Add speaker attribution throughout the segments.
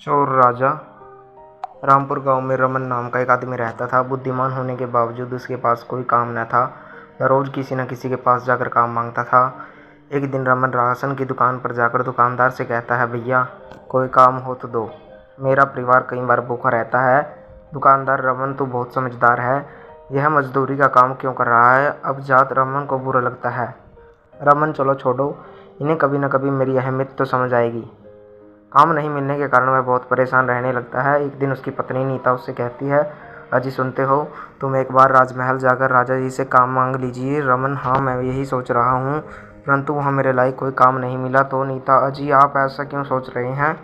Speaker 1: चोर राजा। रामपुर गांव में रमन नाम का एक आदमी रहता था। बुद्धिमान होने के बावजूद उसके पास कोई काम न था। वह रोज किसी न किसी के पास जाकर काम मांगता था। एक दिन रमन राशन की दुकान पर जाकर दुकानदार से कहता है, भैया कोई काम हो तो दो, मेरा परिवार कई बार भूखा रहता है। दुकानदार, रमन तो बहुत समझदार है, यह मजदूरी का काम क्यों कर रहा है। अब जात रमन को बुरा लगता है। रमन, चलो छोड़ो, इन्हें कभी न कभी मेरी अहमियत तो समझ आएगी। काम नहीं मिलने के कारण वह बहुत परेशान रहने लगता है। एक दिन उसकी पत्नी नीता उससे कहती है, अजी सुनते हो, तुम एक बार राजमहल जाकर राजा जी से काम मांग लीजिए। रमन, हाँ मैं यही सोच रहा हूँ, परंतु वहाँ मेरे लायक कोई काम नहीं मिला। तो नीता, अजी आप ऐसा क्यों सोच रहे हैं,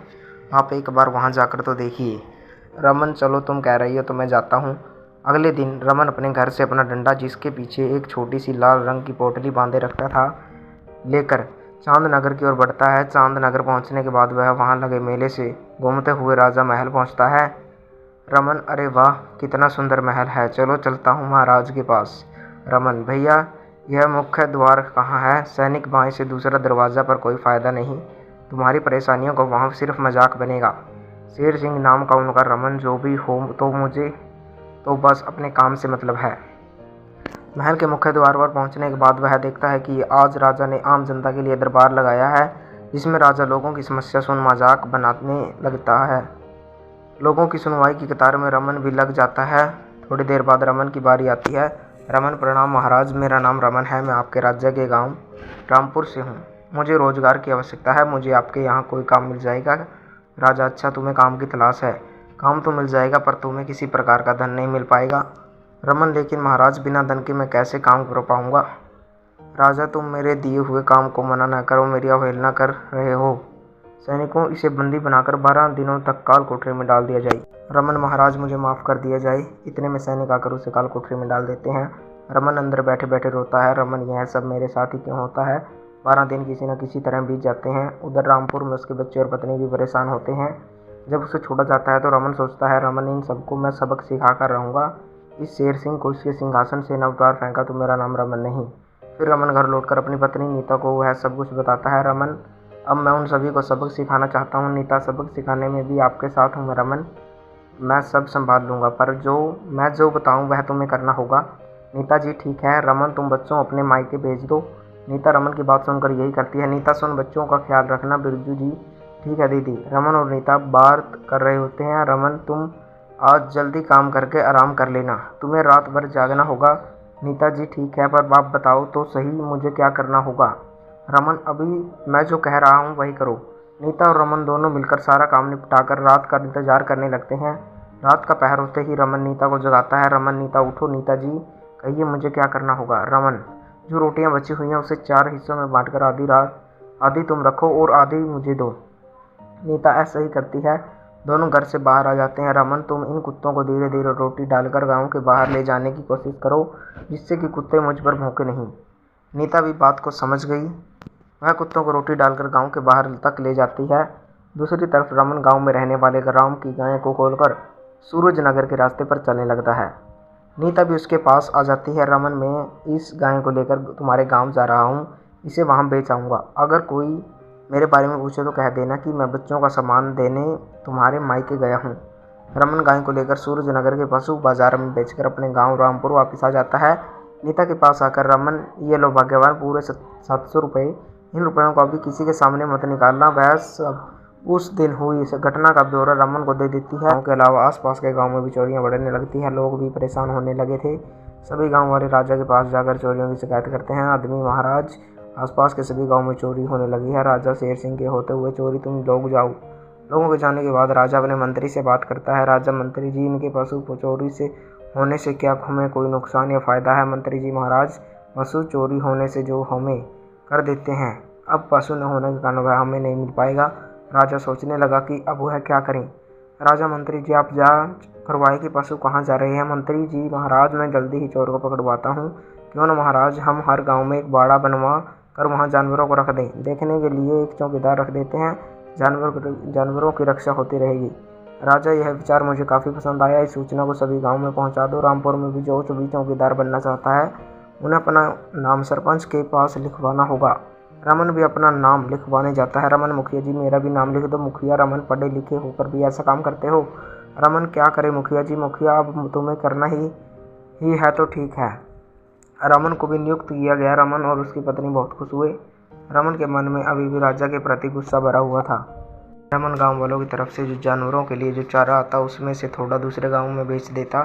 Speaker 1: आप एक बार वहाँ जाकर तो देखिए। रमन, चलो तुम कह रही हो तो मैं जाता हूँ। अगले दिन रमन अपने घर से अपना डंडा, जिसके पीछे एक छोटी सी लाल रंग की पोटली बांधे रखता था, लेकर चांदनगर की ओर बढ़ता है। चांदनगर पहुंचने के बाद वह वहां लगे मेले से घूमते हुए राजा महल पहुंचता है। रमन, अरे वाह कितना सुंदर महल है, चलो चलता हूँ महाराज के पास। रमन, भैया यह मुख्य द्वार कहाँ है। सैनिक, बाएं से दूसरा दरवाज़ा, पर कोई फ़ायदा नहीं, तुम्हारी परेशानियों का वहाँ सिर्फ मजाक बनेगा। शेर सिंह नाम का उनका। रमन, जो भी हो, तो मुझे तो बस अपने काम से मतलब है। महल के मुख्य द्वार पर पहुंचने के बाद वह देखता है कि आज राजा ने आम जनता के लिए दरबार लगाया है, जिसमें राजा लोगों की समस्या सुन मजाक बनाने लगता है। लोगों की सुनवाई की कतार में रमन भी लग जाता है। थोड़ी देर बाद रमन की बारी आती है। रमन, प्रणाम महाराज, मेरा नाम रमन है, मैं आपके राज्य के गांव रामपुर से हूँ। मुझे रोजगार की आवश्यकता है, मुझे आपके यहाँ कोई काम मिल जाएगा। राजा, अच्छा तुम्हें काम की तलाश है, काम तो मिल जाएगा, पर तुम्हें किसी प्रकार का धन नहीं मिल पाएगा। रमन, लेकिन महाराज बिना धन के मैं कैसे काम कर पाऊंगा। राजा, तुम मेरे दिए हुए काम को मना न करो, मेरी अवहेलना कर रहे हो। सैनिकों, इसे बंदी बनाकर 12 दिनों तक काल कोठरी में डाल दिया जाए। रमन, महाराज मुझे माफ़ कर दिया जाए। इतने में सैनिक आकर उसे काल कोठरी में डाल देते हैं। रमन अंदर बैठे बैठे रोता है। रमन, यह सब मेरे साथ ही क्यों होता है। 12 दिन किसी न किसी तरह बीत जाते हैं। उधर रामपुर में उसके बच्चे और पत्नी भी परेशान होते हैं। जब उसे छोड़ा जाता है तो रमन सोचता है, रमन इन सबको मैं सबक सिखा कर रहूँगा। इस शेर सिंह को इसके सिंहासन से न उतार फेंका तो मेरा नाम रमन नहीं। फिर रमन घर लौटकर अपनी पत्नी नीता को वह सब कुछ बताता है। रमन, अब मैं उन सभी को सबक सिखाना चाहता हूँ। नीता, सबक सिखाने में भी आपके साथ हूँ रमन, मैं सब संभाल लूँगा, पर जो बताऊँ वह तुम्हें करना होगा। नीता जी, ठीक है। रमन, तुम बच्चों अपने मायके भेज दो। नीता रमन की बात सुनकर यही करती है। नीता, सुन, बच्चों का ख्याल रखना। बिरजू जी, ठीक है दीदी। रमन और नीता बात कर रहे होते हैं। रमन, तुम आज जल्दी काम करके आराम कर लेना, तुम्हें रात भर जागना होगा। नीता जी, ठीक है, पर आप बताओ तो सही मुझे क्या करना होगा। रमन, अभी मैं जो कह रहा हूँ वही करो। नीता और रमन दोनों मिलकर सारा काम निपटाकर रात का इंतजार करने लगते हैं। रात का पहर होते ही रमन नीता को जगाता है। रमन, नीता उठो। नीता जी, कहिए मुझे क्या करना होगा। रमन, जो रोटियां बची हुई हैं उसे 4 हिस्सों में बांटकर आधी तुम रखो और आधी मुझे दो। नीता ऐसा ही करती है। दोनों घर से बाहर आ जाते हैं। रमन, तुम इन कुत्तों को धीरे धीरे रोटी डालकर गांव के बाहर ले जाने की कोशिश करो, जिससे कि कुत्ते मुझ पर भौंके नहीं। नीता भी बात को समझ गई। वह कुत्तों को रोटी डालकर गांव के बाहर तक ले जाती है। दूसरी तरफ रमन गांव में रहने वाले राम की गाय को खोलकर सूरजनगर के रास्ते पर चलने लगता है। नीता भी उसके पास आ जाती है। रमन, मैं इस गाय को लेकर तुम्हारे गांव जा रहा हूँ, इसे वहाँ बेच आऊँगा। अगर कोई मेरे बारे में पूछे तो कह देना कि मैं बच्चों का सामान देने तुम्हारे मायके गया हूँ। रमन गाय को लेकर सूरजनगर के पशु बाजार में बेचकर अपने गांव रामपुर वापस आ जाता है। नीता के पास आकर रमन, ये लो भाग्यवान, पूरे 700 रुपये, इन रुपयों को अभी किसी के सामने मत निकालना। वह सब उस दिन हुई इस घटना का ब्यौरा रमन को दे देती है। गाँव के अलावा आसपास के गाँव में भी चोरियां बढ़ने लगती हैं। लोग भी परेशान होने लगे थे। सभी गाँव वाले राजा के पास जाकर चोरियों की शिकायत करते हैं। आदमी, महाराज, आसपास के सभी गाँव में चोरी होने लगी है। राजा शेर सिंह के होते हुए चोरी तुम लोग जाओ। लोगों के जाने के बाद राजा अपने मंत्री से बात करता है। राजा, मंत्री जी, इनके पशु चोरी से होने से क्या हमें कोई नुकसान या फ़ायदा है। मंत्री जी, महाराज, पशु चोरी होने से जो हमें कर देते हैं, अब पशु न होने के कारण वह हमें नहीं मिल पाएगा। राजा सोचने लगा कि अब वह क्या करें। राजा, मंत्री जी, आप जांच करवाए कि पशु कहाँ जा रहे हैं। मंत्री जी, महाराज, मैं जल्दी ही चोर को पकड़वाता हूँ। क्यों न महाराज, हम हर गांव में एक बाड़ा बनवा कर वहाँ जानवरों को रख दें। देखने के लिए एक चौकीदार रख देते हैं, जानवरों की रक्षा होती रहेगी। राजा, यह विचार मुझे काफ़ी पसंद आया। इस सूचना को सभी गांव में पहुंचा दो। रामपुर में भी जो भी चौकीदार बनना चाहता है उन्हें अपना नाम सरपंच के पास लिखवाना होगा। रमन भी अपना नाम लिखवाने जाता है। रमन, मुखिया जी मेरा भी नाम लिख दो। मुखिया, रमन पढ़े लिखे होकर भी ऐसा काम करते हो? रमन, क्या करे मुखिया जी, मुखिया अब तुम्हें करना ही है तो ठीक है। रमन को भी नियुक्त किया गया। रमन और उसकी पत्नी बहुत खुश हुए। रमन के मन में अभी भी राजा के प्रति गुस्सा भरा हुआ था। रमन गांव वालों की तरफ से जो जानवरों के लिए जो चारा आता उसमें से थोड़ा दूसरे गांव में बेच देता।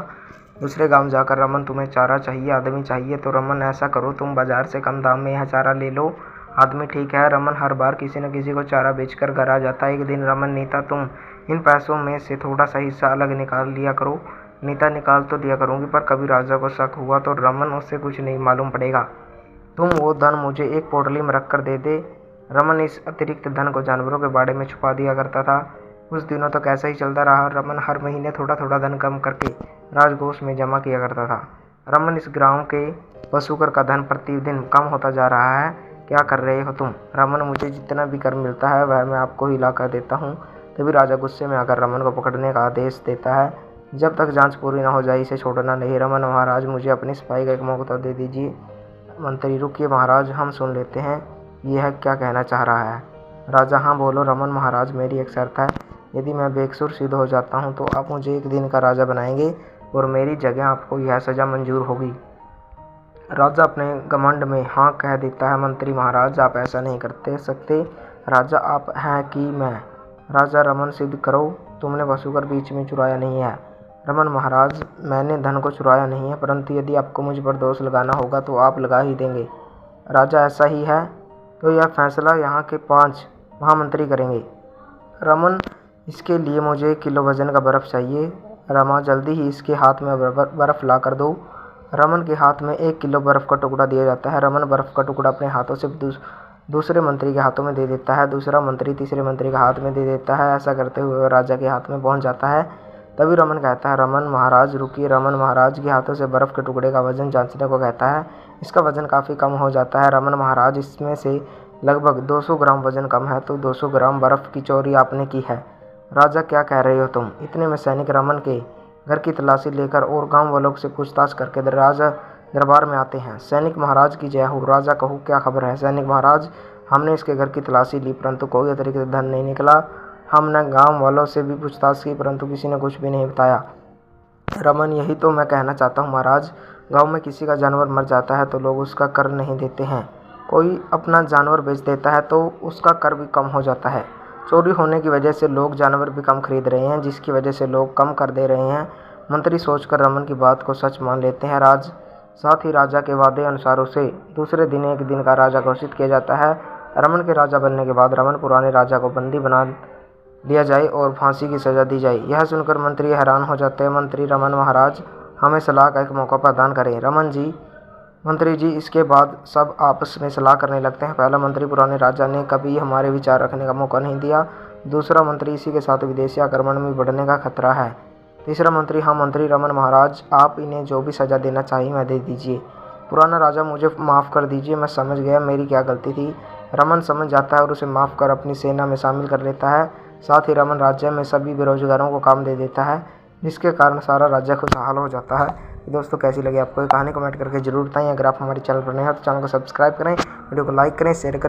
Speaker 1: दूसरे गांव जाकर, रमन तुम्हें चारा चाहिए, आदमी चाहिए, तो रमन ऐसा करो तुम बाजार से कम दाम में यह चारा ले लो। आदमी ठीक है। रमन हर बार किसी न किसी को चारा बेचकर घर आ जाता। एक दिन रमन, नीता तुम इन पैसों में से थोड़ा सा हिस्सा अलग निकाल लिया करो। नीता, निकाल तो दिया करूँगी, पर कभी राजा को शक हुआ तो रमन उससे कुछ नहीं मालूम पड़ेगा। तुम वो धन मुझे एक पोटली में रख कर दे दे। रमन इस अतिरिक्त धन को जानवरों के बाड़े में छुपा दिया करता था। कुछ दिनों तक ऐसा ही चलता रहा। रमन हर महीने थोड़ा थोड़ा धन कम करके राजकोष में जमा किया करता था। रमन, इस गांव के पशुकर का धन प्रतिदिन कम होता जा रहा है। क्या कर रहे हो तुम? रमन, मुझे जितना भी कर मिलता है वह मैं आपको ही ला कर देता हूँ। तभी राजा गुस्से में आकर रमन को पकड़ने का आदेश देता है। जब तक जांच पूरी न हो जाए इसे छोड़ना नहीं। रमन, महाराज मुझे अपनी सिपाही का एक मौका दे दीजिए। मंत्री, रुकिए महाराज, हम सुन लेते हैं यह क्या कहना चाह रहा है। राजा, हाँ बोलो। रमन, महाराज मेरी एक शर्त है। यदि मैं बेकसूर सिद्ध हो जाता हूँ तो आप मुझे एक दिन का राजा बनाएंगे और मेरी जगह आपको यह सज़ा मंजूर होगी। राजा अपने घमंड में हाँ कह देता है। मंत्री, महाराज आप ऐसा नहीं करते सकते। राजा, आप हैं कि मैं? राजा, रमन सिद्ध करो तुमने पशुकर बीच में चुराया नहीं है। रमन, महाराज मैंने धन को चुराया नहीं है, परंतु यदि आपको मुझ पर दोष लगाना होगा तो आप लगा ही देंगे। राजा, ऐसा ही है तो यह फैसला यहाँ के 5 महामंत्री करेंगे। रमन, इसके लिए मुझे 1 किलो वजन का बर्फ़ चाहिए। रमा, जल्दी ही इसके हाथ में बर्फ़ ला कर दो। रमन के हाथ में 1 किलो बर्फ़ का टुकड़ा दिया जाता है। रमन बर्फ़ का टुकड़ा अपने हाथों से दूसरे मंत्री के हाथों में दे देता है। दूसरा मंत्री तीसरे मंत्री के हाथ में दे देता है। ऐसा करते हुए वह राजा के हाथ में पहुंच जाता है। तभी रमन कहता है, रमन महाराज रुकिए। रमन महाराज के हाथों से बर्फ़ के टुकड़े का वजन जांचने को कहता है। इसका वजन काफ़ी कम हो जाता है। रमन महाराज, इसमें से लगभग 200 ग्राम वजन कम है, तो 200 ग्राम बर्फ़ की चोरी आपने की है। राजा, क्या कह रहे हो तुम? इतने में सैनिक रमन के घर की तलाशी लेकर और गांव वालों से पूछताछ करके राजा दरबार में आते हैं। सैनिक, महाराज की जय हो। राजा, कहो क्या खबर है? सैनिक, महाराज हमने इसके घर की तलाशी ली परंतु कोई अतिरिक्त धन नहीं निकला। हमने गांव वालों से भी पूछताछ की परंतु किसी ने कुछ भी नहीं बताया। रमन, यही तो मैं कहना चाहता हूँ महाराज। गांव में किसी का जानवर मर जाता है तो लोग उसका कर नहीं देते हैं। कोई अपना जानवर बेच देता है तो उसका कर भी कम हो जाता है। चोरी होने की वजह से लोग जानवर भी कम खरीद रहे हैं, जिसकी वजह से लोग कम कर दे रहे हैं। मंत्री सोचकर रमन की बात को सच मान लेते हैं। साथ ही राजा के वादे अनुसार उसे दूसरे दिन 1 दिन का राजा घोषित किया जाता है। रमन के राजा बनने के बाद रमन पुराने राजा को बंदी बना लिया जाए और फांसी की सज़ा दी जाए। यह सुनकर मंत्री हैरान हो जाते हैं। मंत्री, रमन महाराज हमें सलाह का एक मौका प्रदान करें। रमन जी, मंत्री जी। इसके बाद सब आपस में सलाह करने लगते हैं। पहला मंत्री, पुराने राजा ने कभी हमारे विचार रखने का मौका नहीं दिया। दूसरा मंत्री, इसी के साथ विदेशी आक्रमण में बढ़ने का खतरा है। तीसरा मंत्री, हाँ मंत्री रमन महाराज आप इन्हें जो भी सज़ा देना चाहिए मैं दे दीजिए। पुराना राजा, मुझे माफ़ कर दीजिए, मैं समझ गया मेरी क्या गलती थी। रमन समझ जाता है और उसे माफ़ कर अपनी सेना में शामिल कर लेता है। साथ ही रमन राज्य में सभी बेरोजगारों को काम दे देता है, जिसके कारण सारा राज्य खुशहाल हो जाता है। तो दोस्तों, कैसी लगी आपको ये कहानी? कमेंट करके जरूर बताएं। अगर आप हमारे चैनल पर नए हैं तो चैनल को सब्सक्राइब करें, वीडियो को लाइक करें, शेयर करें।